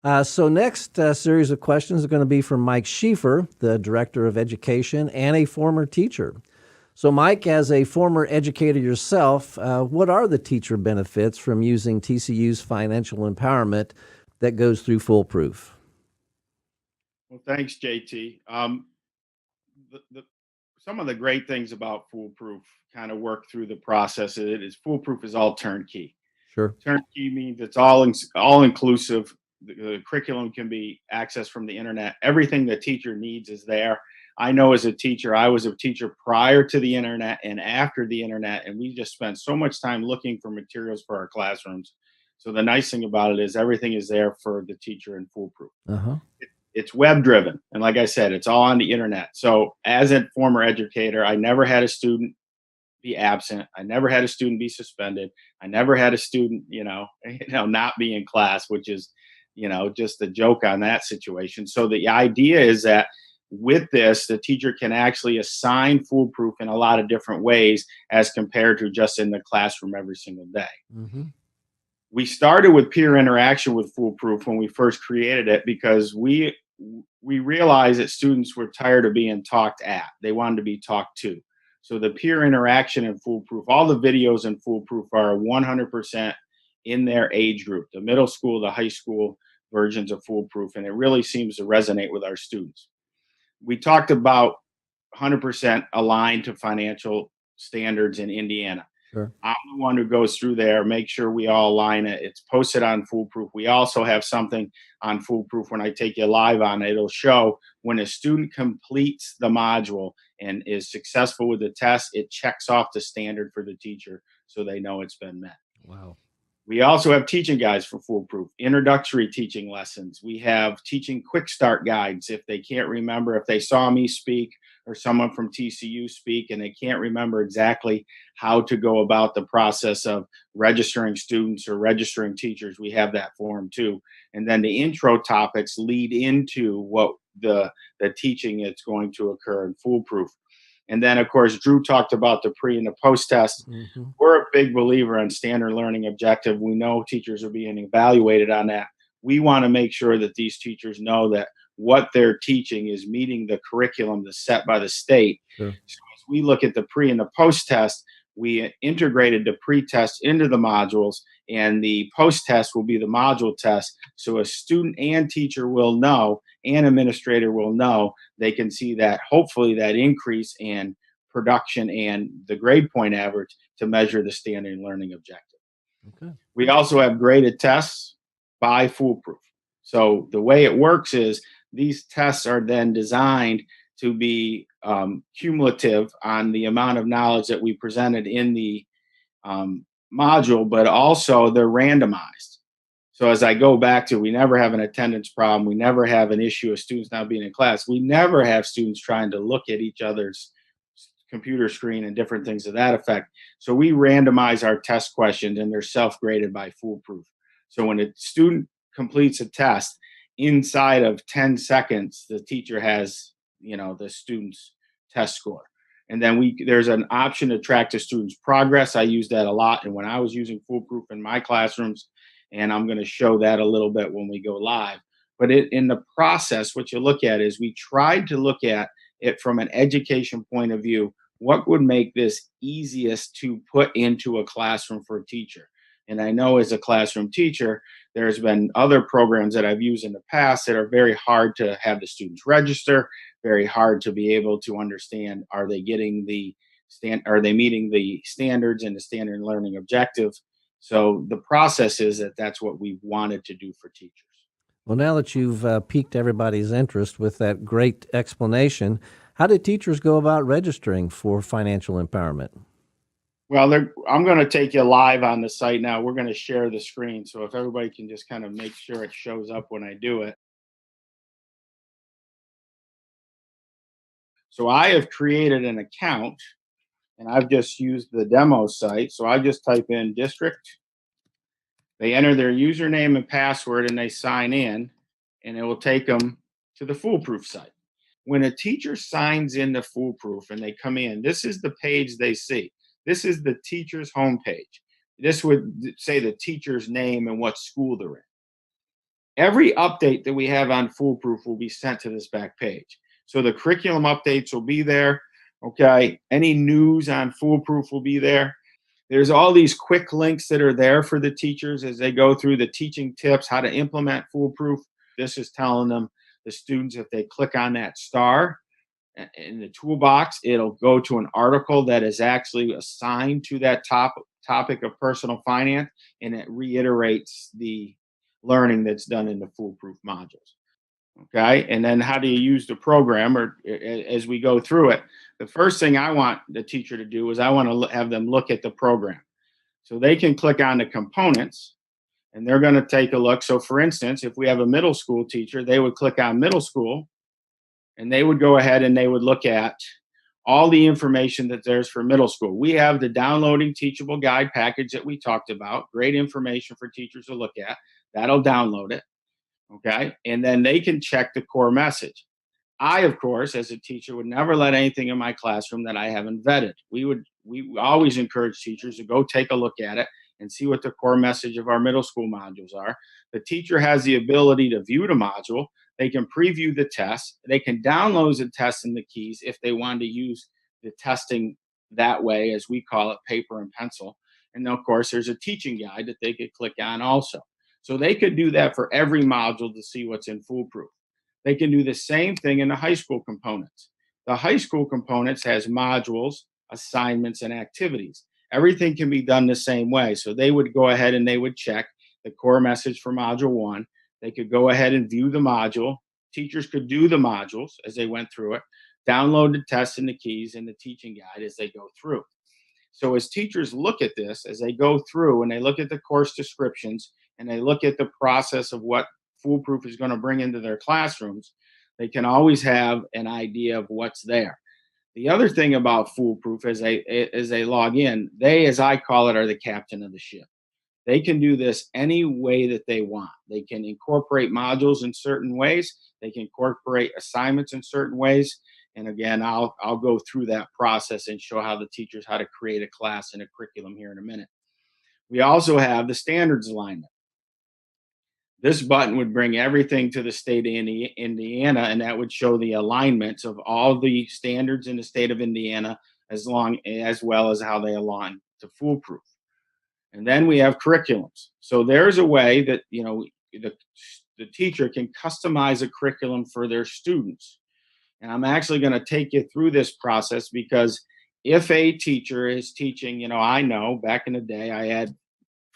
So next series of questions are going to be from Mike Schieffer, the Director of Education and a former teacher. So Mike, as a former educator yourself, what are the teacher benefits from using TCU's financial empowerment that goes through Foolproof? Well, thanks, JT. The Some of the great things about Foolproof kind of work through the process. It is Foolproof is all turnkey. Sure. Turnkey means it's all inclusive. The curriculum can be accessed from the internet. Everything the teacher needs is there. I know as a teacher, I was a teacher prior to the internet and after the internet, and we just spent so much time looking for materials for our classrooms. So the nice thing about it is everything is there for the teacher in Foolproof. Uh-huh. It's web driven, and like I said, it's all on the internet. So as a former educator, I never had a student be absent. I never had a student be suspended. I never had a student, not be in class, which is, just a joke on that situation. So the idea is that with this, the teacher can actually assign Foolproof in a lot of different ways as compared to just in the classroom every single day. Mm-hmm. We started with peer interaction with Foolproof when we first created it because we realized that students were tired of being talked at. They wanted to be talked to. So the peer interaction in Foolproof, all the videos in Foolproof are 100% in their age group, the middle school, the high school versions of Foolproof, and it really seems to resonate with our students. We talked about 100% aligned to financial standards in Indiana. Sure. I'm the one who goes through there, make sure we all align it. It's posted on Foolproof. We also have something on Foolproof when I take you live on it. It'll show when a student completes the module and is successful with the test, it checks off the standard for the teacher so they know it's been met. Wow. We also have teaching guides for Foolproof, introductory teaching lessons. We have teaching quick start guides if they can't remember, if they saw me speak or someone from TCU speak and they can't remember exactly how to go about the process of registering students or registering teachers. We have that for them too. And then the intro topics lead into what the teaching that's going to occur in Foolproof. And then, of course, Drew talked about the pre and the post test. Mm-hmm. We're a big believer in standard learning objective. We know teachers are being evaluated on that. We want to make sure that these teachers know that what they're teaching is meeting the curriculum that's set by the state. Sure. So as we look at the pre and the post test, we integrated the pre-test into the modules, and the post-test will be the module test. So a student and teacher will know, and administrator will know, they can see that hopefully that increase in production and the grade point average to measure the standard learning objective. Okay. We also have graded tests by Foolproof. So the way it works is these tests are then designed to be cumulative on the amount of knowledge that we presented in the module, but also they're randomized. So as I go back to, we never have an attendance problem. We never have an issue of students not being in class. We never have students trying to look at each other's computer screen and different things of that effect. So we randomize our test questions and they're self-graded by Foolproof. So when a student completes a test, inside of 10 seconds, the teacher has, the student's test score. And then there's an option to track the student's progress. I use that a lot. And when I was using Foolproof in my classrooms, and I'm going to show that a little bit when we go live. But in the process, what you look at is we tried to look at it from an education point of view. What would make this easiest to put into a classroom for a teacher? And I know as a classroom teacher, there's been other programs that I've used in the past that are very hard to have the students register, very hard to be able to understand, are they are they meeting the standards and the standard learning objective? So the process is that's what we wanted to do for teachers. Well, now that you've piqued everybody's interest with that great explanation, how do teachers go about registering for financial empowerment? Well, I'm going to take you live on the site now. We're going to share the screen. So if everybody can just kind of make sure it shows up when I do it. So I have created an account and I've just used the demo site. So I just type in district. They enter their username and password and they sign in, and it will take them to the Foolproof site. When a teacher signs into Foolproof and they come in, this is the page they see. This is the teacher's homepage. This would say the teacher's name and what school they're in. Every update that we have on Foolproof will be sent to this back page. So the curriculum updates will be there. Okay. Any news on Foolproof will be there. There's all these quick links that are there for the teachers as they go through the teaching tips, how to implement Foolproof. This is telling them, the students, if they click on that star in the toolbox, it'll go to an article that is actually assigned to that topic of personal finance, and it reiterates the learning that's done in the Foolproof modules. Okay. And then how do you use the program, or as we go through it? The first thing I want the teacher to do is I want to have them look at the program. So they can click on the components and they're going to take a look. So for instance, if we have a middle school teacher, they would click on middle school and they would go ahead and they would look at all the information that there's for middle school. We have the downloading teachable guide package that we talked about. Great information for teachers to look at. That'll download it. Okay. And then they can check the core message. I, of course, as a teacher, would never let anything in my classroom that I haven't vetted. We always encourage teachers to go take a look at it and see what the core message of our middle school modules are. The teacher has the ability to view the module. They can preview the test. They can download the test and the keys if they want to use the testing that way, as we call it, paper and pencil. And of course, there's a teaching guide that they could click on also. So they could do that for every module to see what's in Foolproof. They can do the same thing in the high school components. The high school components has modules, assignments, and activities. Everything can be done the same way. So they would go ahead and they would check the core message for module 1. They could go ahead and view the module. Teachers could do the modules as they went through it, download the tests and the keys and the teaching guide as they go through. So as teachers look at this, as they go through and they look at the course descriptions and they look at the process of what Foolproof is going to bring into their classrooms, they can always have an idea of what's there. The other thing about Foolproof, as they log in, they, as I call it, are the captain of the ship. They can do this any way that they want. They can incorporate modules in certain ways. They can incorporate assignments in certain ways. And again, I'll go through that process and show how the teachers how to create a class and a curriculum here in a minute. We also have the standards alignment. This button would bring everything to the state of Indiana, and that would show the alignments of all the standards in the state of Indiana, as well as how they align to Foolproof. And then we have curriculums. So there's a way that the teacher can customize a curriculum for their students. And I'm actually going to take you through this process, because if a teacher is teaching, I know back in the day I had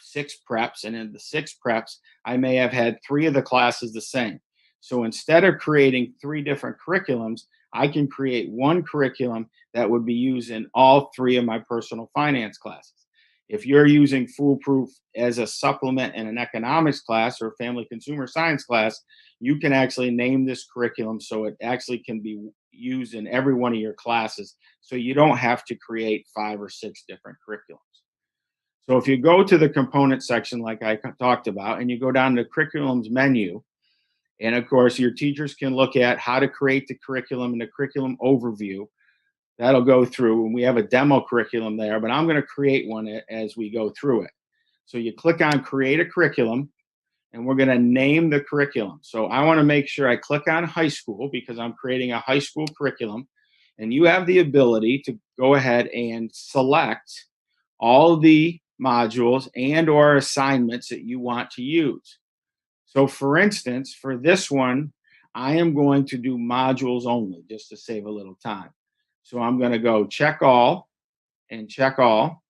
6 preps, and in the 6 preps, I may have had 3 of the classes the same. So instead of creating 3 different curriculums, I can create one curriculum that would be used in all 3 of my personal finance classes. If you're using Foolproof as a supplement in an economics class or family consumer science class, you can actually name this curriculum so it actually can be used in every one of your classes. So you don't have to create 5 or 6 different curriculums. So if you go to the component section, like I talked about, and you go down to the curriculums menu, and of course, your teachers can look at how to create the curriculum and the curriculum overview. That'll go through, and we have a demo curriculum there, but I'm going to create one as we go through it. So you click on create a curriculum, and we're going to name the curriculum. So I want to make sure I click on high school because I'm creating a high school curriculum, and you have the ability to go ahead and select all the modules and or assignments that you want to use. So for instance, for this one, I am going to do modules only just to save a little time. So I'm going to go check all and check all.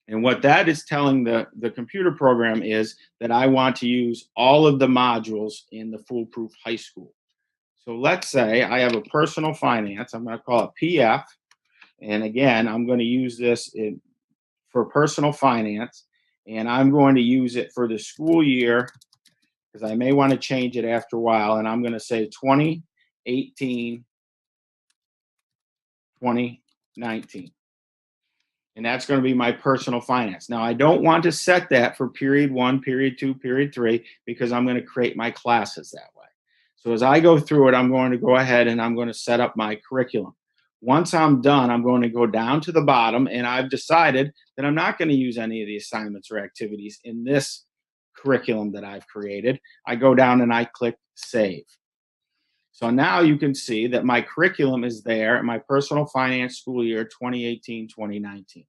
And what that is telling the computer program is that I want to use all of the modules in the Foolproof High School. So let's say I have a personal finance. I'm going to call it PF. And again, I'm going to use this for personal finance. And I'm going to use it for the school year, because I may want to change it after a while. And I'm going to say 2018, 2019. And that's going to be my personal finance. Now, I don't want to set that for period 1, period 2, period 3, because I'm going to create my classes that way. So as I go through it, I'm going to go ahead and I'm going to set up my curriculum. Once I'm done, I'm going to go down to the bottom, and I've decided that I'm not going to use any of the assignments or activities in this curriculum that I've created. I go down and I click save. So now you can see that my curriculum is there in my personal finance school year 2018-2019.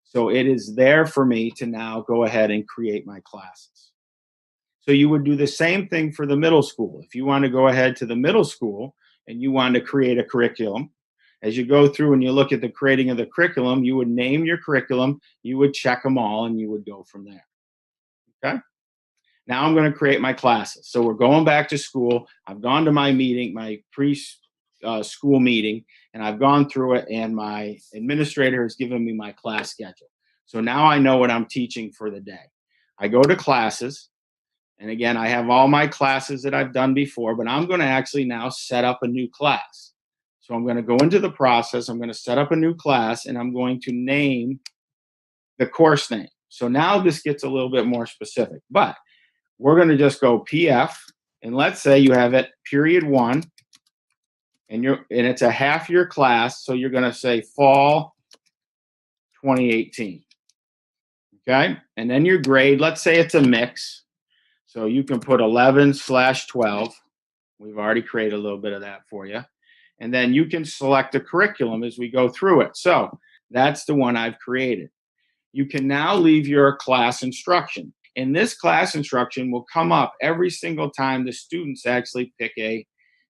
So it is there for me to now go ahead and create my classes. So you would do the same thing for the middle school. If you want to go ahead to the middle school and you want to create a curriculum, as you go through and you look at the creating of the curriculum, you would name your curriculum, you would check them all, and you would go from there. Okay. Now I'm going to create my classes. So we're going back to school. I've gone to my meeting, my pre-school meeting, and I've gone through it, and my administrator has given me my class schedule. So now I know what I'm teaching for the day. I go to classes, and again, I have all my classes that I've done before, but I'm going to actually now set up a new class. So I'm going to go into the process. I'm going to set up a new class, and I'm going to name the course name. So now this gets a little bit more specific, but we're going to just go PF, and let's say you have it period 1, and it's a half year class, so you're going to say fall 2018. Okay, and then your grade, let's say it's a mix, so you can put 11/12. We've already created a little bit of that for you, and then you can select the curriculum as we go through it. So that's the one I've created. You can now leave your class instruction. And this class instruction will come up every single time the students actually pick a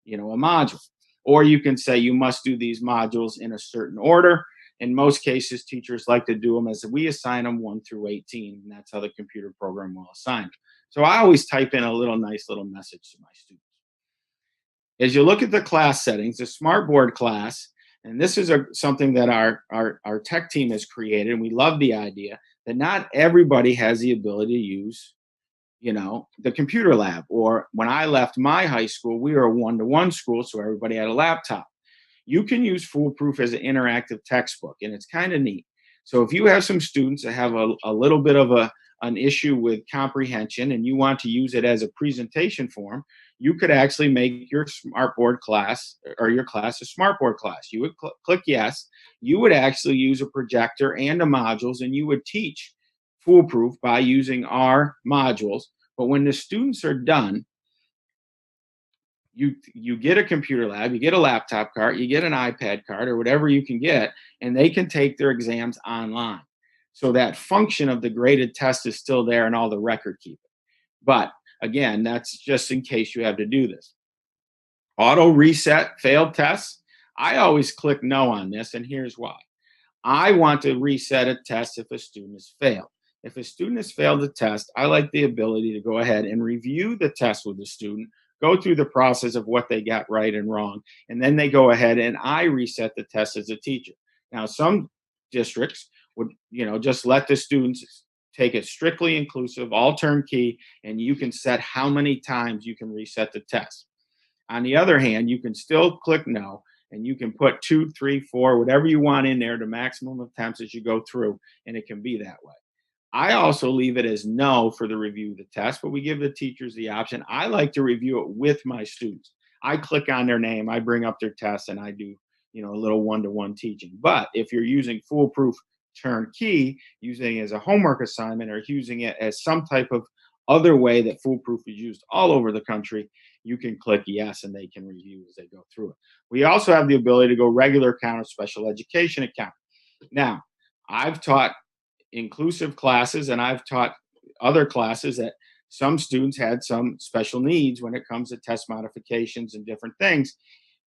module. Or you can say you must do these modules in a certain order. In most cases, teachers like to do them as we assign them 1 through 18, and that's how the computer program will assign them. So I always type in a nice little message to my students. As you look at the class settings, the Smartboard class, and this is something that our tech team has created, and we love the idea that not everybody has the ability to use, the computer lab. Or when I left my high school, we were a one-to-one school, so everybody had a laptop. You can use FoolProof as an interactive textbook, and it's kind of neat. So if you have some students that have a little bit of an issue with comprehension and you want to use it as a presentation form, you could actually make your Smartboard class or your class a Smartboard class. You would click yes. You would actually use a projector and the modules, and you would teach FoolProof by using our modules. But when the students are done, you get a computer lab, you get a laptop card, you get an iPad card, or whatever you can get, and they can take their exams online. So that function of the graded test is still there and all the record keeping. But again, that's just in case you have to do this. Auto reset failed tests. I always click no on this, and here's why. I want to reset a test if a student has failed. If a student has failed a test, I like the ability to go ahead and review the test with the student, go through the process of what they got right and wrong, and then they go ahead and I reset the test as a teacher. Now, some districts would, just let the students take it strictly inclusive, all turnkey, and you can set how many times you can reset the test. On the other hand, you can still click no, and you can put 2, 3, 4, whatever you want in there, the maximum of attempts as you go through, and it can be that way. I also leave it as no for the review of the test, but we give the teachers the option. I like to review it with my students. I click on their name, I bring up their test, and I do, a little one-to-one teaching. But if you're using FoolProof turnkey, using it as a homework assignment or using it as some type of other way that FoolProof is used all over the country, you can click yes, and they can review as they go through it. We also have the ability to go regular account or special education account. Now, I've taught inclusive classes, and I've taught other classes that some students had some special needs when it comes to test modifications and different things.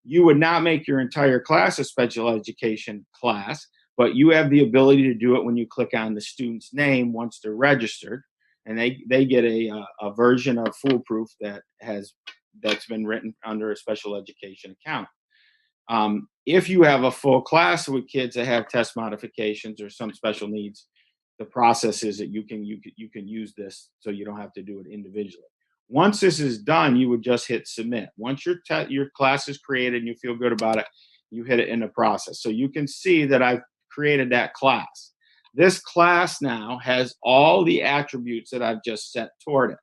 You would not make your entire class a special education class, but you have the ability to do it when you click on the student's name once they're registered, and they get a version of FoolProof that's been written under a special education account. If you have a full class with kids that have test modifications or some special needs, the process is that you can use this, so you don't have to do it individually. Once this is done, you would just hit submit. Once your class is created and you feel good about it, you hit it in the process. So you can see that I've created that class. This class now has all the attributes that I've just set toward it.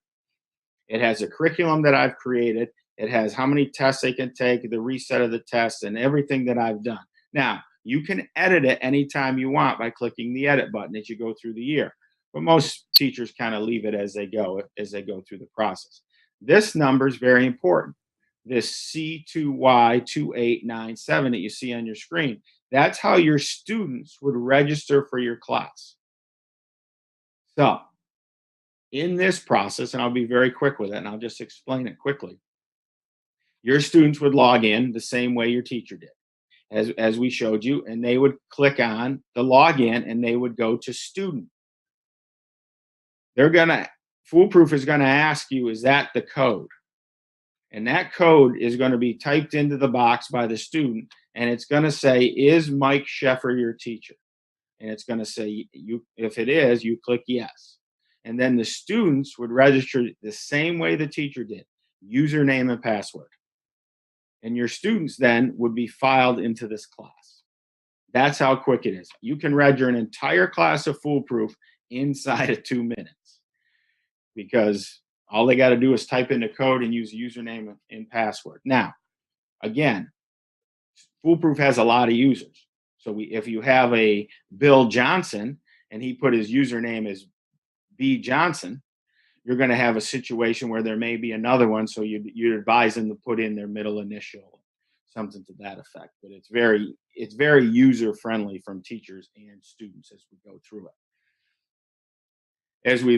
It has a curriculum that I've created. It has how many tests they can take, the reset of the tests, and everything that I've done. Now, you can edit it anytime you want by clicking the edit button as you go through the year. but most teachers kind of leave it as they go through the process. This number is very important. This C2Y2897 that you see on your screen, that's how your students would register for your class. So in this process, and I'll be very quick with it, and I'll just explain it quickly. Your students would log in the same way your teacher did, as we showed you, and they would click on the login and they would go to student. FoolProof is gonna ask you, is that the code? And that code is going to be typed into the box by the student, and it's going to say, is Mike Sheffer your teacher? And it's going to say, if it is, you click yes. And then the students would register the same way the teacher did, username and password. And your students then would be filed into this class. That's how quick it is. You can register an entire class of FoolProof inside of 2 minutes, because all they got to do is type in the code and use username and password. Now, again, FoolProof has a lot of users. So if you have a Bill Johnson and he put his username as B Johnson, you're going to have a situation where there may be another one. So you'd advise them to put in their middle initial, something to that effect. But it's very user friendly from teachers and students as we go through it. As we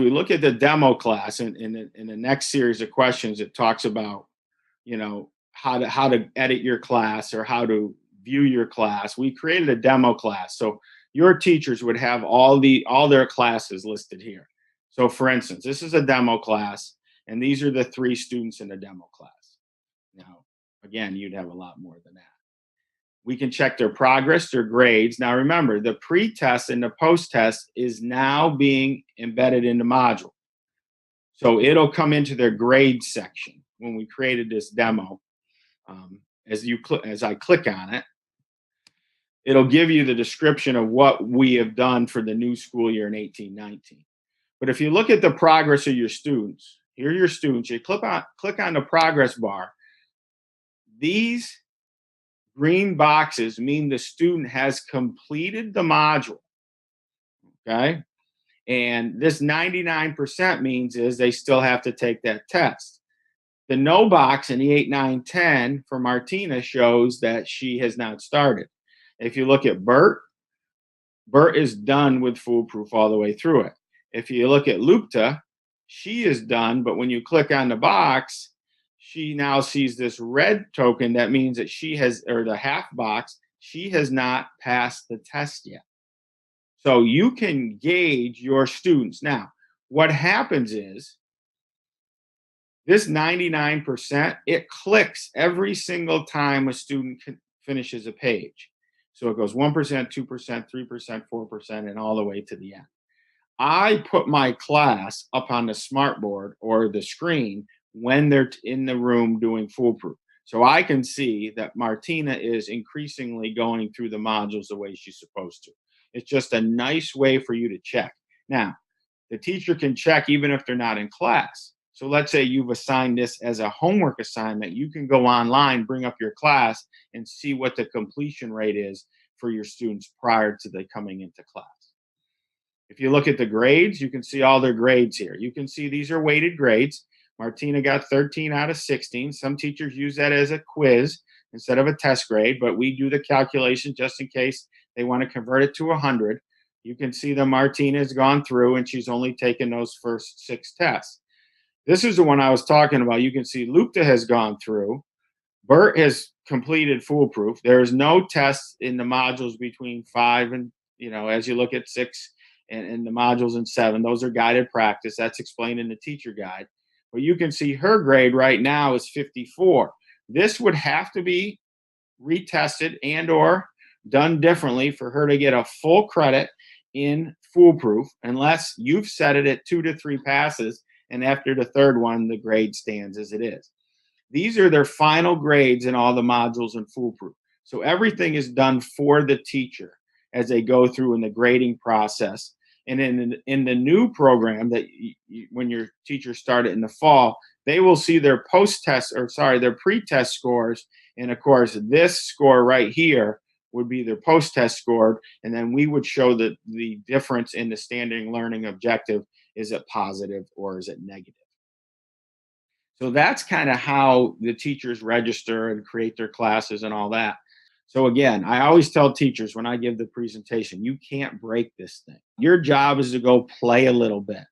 look at the demo class in the next series of questions, it talks about, how to edit your class or how to view your class. We created a demo class, so your teachers would have all their classes listed here. So for instance, this is a demo class, and these are the 3 students in the demo class. Now, again, you'd have a lot more than that. We can check their progress, their grades. Now remember, the pre-test and the post-test is now being embedded in the module. So it'll come into their grade section when we created this demo. As I click on it, it'll give you the description of what we have done for the new school year in 18-19. But if you look at the progress of your students, here are your students. You click on the progress bar. These green boxes mean the student has completed the module, okay? And this 99% means is they still have to take that test. The no box in the 8, 9, 10 for Martina shows that she has not started. If you look at Bert is done with FoolProof all the way through it. If you look at Lupta, she is done, but when you click on the box, she now sees this red token. That means that she has, or the half box, she has not passed the test yet. So you can gauge your students. Now, what happens is this 99%, it clicks every single time a student finishes a page. So it goes 1%, 2%, 3%, 4%, and all the way to the end. I put my class up on the smartboard or the screen when they're in the room doing FoolProof. So I can see that Martina is increasingly going through the modules the way she's supposed to. It's just a nice way for you to check. Now, the teacher can check even if they're not in class. So let's say you've assigned this as a homework assignment. You can go online, bring up your class, and see what the completion rate is for your students prior to them coming into class. If you look at the grades, you can see all their grades here. You can see these are weighted grades. Martina got 13 out of 16. Some teachers use that as a quiz instead of a test grade, but we do the calculation just in case they want to convert it to 100. You can see that Martina has gone through and she's only taken those first 6 tests. This is the one I was talking about. You can see Lupta has gone through. Bert has completed FoolProof. There is no tests in the modules between 5 and, as you look at 6 and the modules in 7, those are guided practice. That's explained in the teacher guide. But you can see her grade right now is 54. This would have to be retested and or done differently for her to get a full credit in FoolProof, unless you've set it at 2 to 3 passes, and after the 3rd one, the grade stands as it is. These are their final grades in all the modules in FoolProof. So everything is done for the teacher as they go through in the grading process. And in the new program that when your teachers start it in the fall, they will see their their pre-test scores. And of course, this score right here would be their post-test score, and then we would show that the difference in the standing learning objective, is it positive or is it negative? So that's kind of how the teachers register and create their classes and all that. So again, I always tell teachers when I give the presentation, you can't break this thing. Your job is to go play a little bit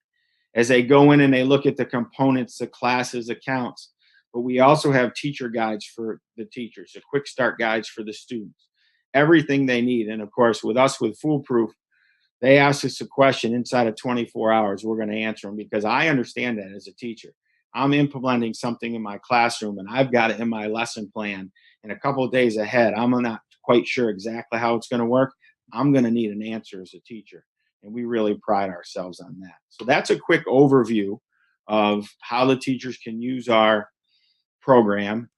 as they go in and they look at the components, the classes, accounts. But we also have teacher guides for the teachers, the quick start guides for the students, everything they need. And of course, with us with FoolProof, they ask us a question inside of 24 hours, we're going to answer them, because I understand that as a teacher. I'm implementing something in my classroom and I've got it in my lesson plan. And a couple of days ahead, I'm not quite sure exactly how it's going to work. I'm going to need an answer as a teacher. And we really pride ourselves on that. So that's a quick overview of how the teachers can use our program.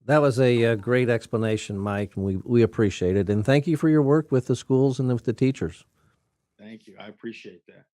That was a great explanation, Mike, and we appreciate it. And thank you for your work with the schools and with the teachers. Thank you. I appreciate that.